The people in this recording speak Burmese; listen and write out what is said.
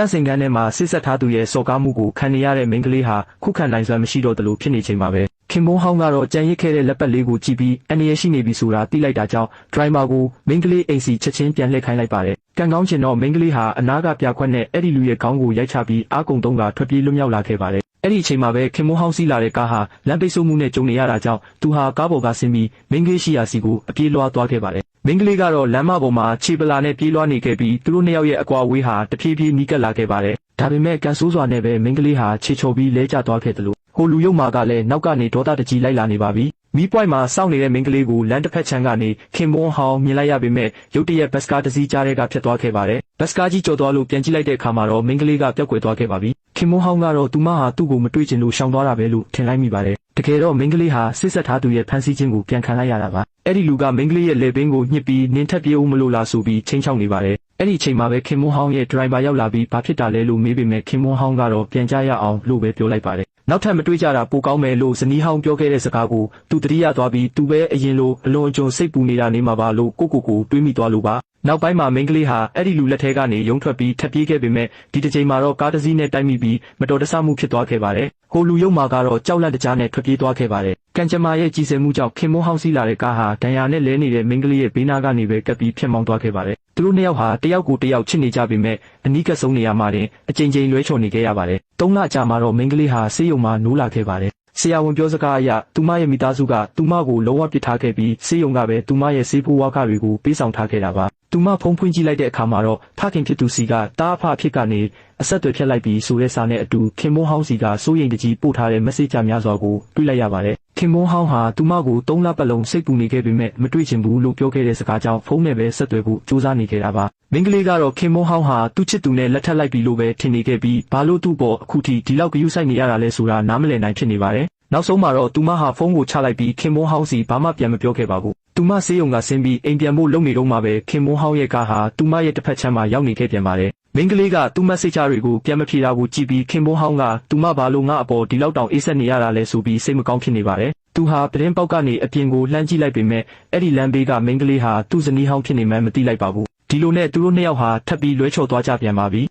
တန့်စင်ကန်းထဲမှာဆစ်ဆက်ထားသူရဲ့စော်ကားမှုကိုခံနေရတဲ့မိန်းကလေးဟာခုခံနိုင်စွမ်းမရှိတော့သလိုဖြစ်နေချိန်မှာပဲခင်ပွန်းဟောင်းကတော့ကြံရစ်ခဲ့တဲ့လက်ပတ်လေးကိုကြည့်ပြီးအန္တရာယ်ရှိနေပြီဆိုတာသိလိုက်တာကြောင့်ဒရိုင်ဘာကိုမိန်းကလေးအိမ်စီချက်ချင်းပြန်လှည့်ခိုင်းလိုက်ပါတယ်ကံကောင်းချင်တော့မိန်းကလေးဟာအနားကပြခွက်နဲ့အဲ့ဒီလူရဲ့ခေါင်းကိုရိုက်ချပြီးအာကုံတုံးကထွက်ပြေးလွတ်မြောက်လာခဲ့ပါတယ်အဲ့ဒီအချိန်မှာပဲခင်မွန်းဟောင်းစီးလာတဲ့ကားဟာလမ်းပိတ်ဆို့မှုနဲ့ကြုံနေရတာကြောင့်သူဟာကားပေါ်ကဆင်းပြီးမိန်းကလေးရှိရာစီကိုအပြေးလွှားသွားခဲ့ပါတယ်မိန်းကလေးကတော့လမ်းမပေါ်မှာခြေပလာနဲ့ပြေးလွှားနေခဲ့ပြီးသူတို့နှစ်ယောက်ရဲ့အကွာအဝေးဟာတဖြည်းဖြည်းနီးကပ်လာခဲ့ပါတယ်ဒါပေမဲ့ကန်ဆိုးစွာနဲ့ပဲမိန်းကလေးဟာခြေချော်ပြီးလဲကျသွားခဲ့တယ်လို့ဟိုလူရုပ်မာကလည်းနောက်ကနေဒေါသတကြီးလိုက်လာနေပါပြီမီးပွိုင်မှာစောင့်နေတဲ့မိန်းကလေးကိုလမ်းတစ်ဖက်ခြမ်းကနေခင်မွန်းဟောင်းမြင်လိုက်ရပေမဲ့ရုတ်တရက်ဘတ်စကားတစ်စီးကြားထဲကဖြတ်သွားခဲ့ပါတယ်ဘတ်စကားကြီးကြော်သွားလို့ပြန်ကြည့်လိုက်တဲ့အခါမှာတော့မိန်းကလေးကပျောက်ကွယ်သွားခဲ့ပါပြီခင်မွန်းဟောင်းကတော့သူမဟာသူ့ကိုမတွေ့ချင်လို့ရှောင်သွားတာပဲလို့ထင်လိုက်မိပါတယ်တကယ်တော့မိန်းကလေးဟာဆစ်ဆက်ထားသူရဲ့ဖမ်းဆီးခြင်းကိုပြန်ခံလိုက်ရတာပါအဲ့ဒီလူကမိန်းကလေးရဲ့လေပင်ကိုညှစ်ပြီးနင်းထက်ပြေးဦးမလို့လားဆိုပြီးချင်းချောက်နေပါတယ်အဲ့ဒီအချိန်မှာပဲခင်မွန်းဟောင်းရဲ့ဒရိုင်ဘာရောက်လာပြီးဘာဖြစ်တာလဲလို့မေးပေမဲ့ခင်မွန်းဟောင်းကတော့ပြန်ကြရအောင်လို့ပဲပြောလိုက်ပါတယ်နောက်ထပ်မတွေ့ကြတာပိုကောင်းမယ်လို့ဇနီးဟောင်းပြောခဲ့တဲ့စကားကိုသူတတိယသွားပြီးသူပဲအရင်လိုအလွန်အကျွံစိတ်ပူနေတာနေမှာပါလို့ကိုတွေးမိသွားလို့ပါနောက်ပိုင်းမှာမိန်းကလေးဟာအဲ့ဒီလူလက်ထဲကနေရုံထွက်ပြီးထပ်ပြေးခဲ့ပေမဲ့ဒီတစ်ချိန်မှာတော့ကားတစ်စီးနဲ့တိုက်မိပြီးမတော်တဆမှုဖြစ်သွားခဲ့ပါတယ်ဟိုလူရုံမာကတော့ကြောက်လန့်တကြားနဲ့ထွက်ပြေးသွားခဲ့ပါတယ်ကံကြမ္မာရဲ့ကြီးစဲမှုကြောင့်ခင်မွန်းဟောင်းစီးလာတဲ့ကားဟာဒဏ်ရာနဲ့လဲနေတဲ့မိန်းကလေးရဲ့ဘေးနားကနေပဲကပ်ပြီးဖြတ်မောင်းသွားခဲ့ပါတယ်သူတို့နှစ်ယောက်ဟာတယောက်ကိုတယောက်ချစ်နေကြပေမဲ့အနီးကပ်ဆုံးနေရာမှာတင်အကြိမ်ကြိမ်လွဲချော်နေခဲ့ရပါတယ်၃လကြာမှတော့မိန်းကလေးဟာဆေးရုံမှာနိုးလာခဲ့ပါတယ်ဆရာဝန်ပြောစကားအရသူမရဲ့မိသားစုကသူမကိုလုံးဝပစ်ထားခဲ့ပြီးဆေးရုံကပဲသူမရဲ့ဆေးဖိုးဝါးခတွေကိုပေးဆောင်ထားခဲ့တာပါသူမဖုံးဖွင့်ကြည့်လိုက်တဲ့အခါမှာတော့ဖခင်ဖြစ်သူစီကတားအဖဖြစ်ကနေအဆက်အသွယ်ဖြတ်လိုက်ပြီးဆိုတဲ့စာနဲ့အတူခင်မွန်းဟောင်းစီကစိုးရိမ်တကြီးပို့ထားတဲ့ message များစွာကိုတွေ့လိုက်ရပါတယ်ခင်မွန်းဟောင်းဟာသူမကို၃လပတ်လုံးစိတ်ပူနေခဲ့ပေမဲ့မတွေ့ချင်ဘူးလို့ပြောခဲ့တဲ့စကားကြောင့်ဖုန်းနဲ့ပဲဆက်သွယ်ဖို့ကြိုးစားနေခဲ့တာပါမိန်းကလေးကတော့ခင်မွန်းဟောင်းဟာသူ့ချစ်သူနဲ့လက်ထပ်လိုက်ပြီလို့ပဲထင်နေခဲ့ပြီးဘာလို့သူ့ပေါ်အခုထိဒီလောက်ဂရုစိုက်နေရတာလဲဆိုတာနားမလည်နိုင်ဖြစ်နေပါတယ်နောက်ဆုံးမှာတော့သူမဟာဖုန်းကိုချလိုက်ပြီးခင်မွန်းဟောင်းစီဘာမှပြန်မပြောခဲ့ပါဘူးသူမဆေးရုံကဆင်းပြီးအိမ်ပြန်ဖို့လုပ်နေတော့မှပဲခင်မွန်းဟောင်းရဲ့ကားဟာသူမရဲ့တစ်ဖက်ခြမ်းမှာရောက်နေခဲ့ပြန်ပါတယ်မိန်းကလေးကသူမစိတ်ချတွေကိုပြန်မဖြေတာကိုကြည့်ပြီးခင်မွန်းဟောင်းကသူမဘာလို့ငါအပေါ်ဒီလောက်တောင်အေးဆက်နေရတာလဲဆိုပြီးစိတ်မကောင်းဖြစ်နေပါတယ်သူဟာပတင်းပေါက်ကနေအပြင်ကိုလှမ်းကြည့်လိုက်ပေမဲ့အဲ့ဒီလမ်းဘေးကမိန်းကလေးဟာသူ့ဇနီးဟောင်းဖြစ်နေမှန်းမသိလိုက်ပါဘူးဒီလိုနဲ့သူတို့နှစ်ယောက်ဟာထပ်ပြီးလွဲချော်သွားကြပြန်ပါပြီ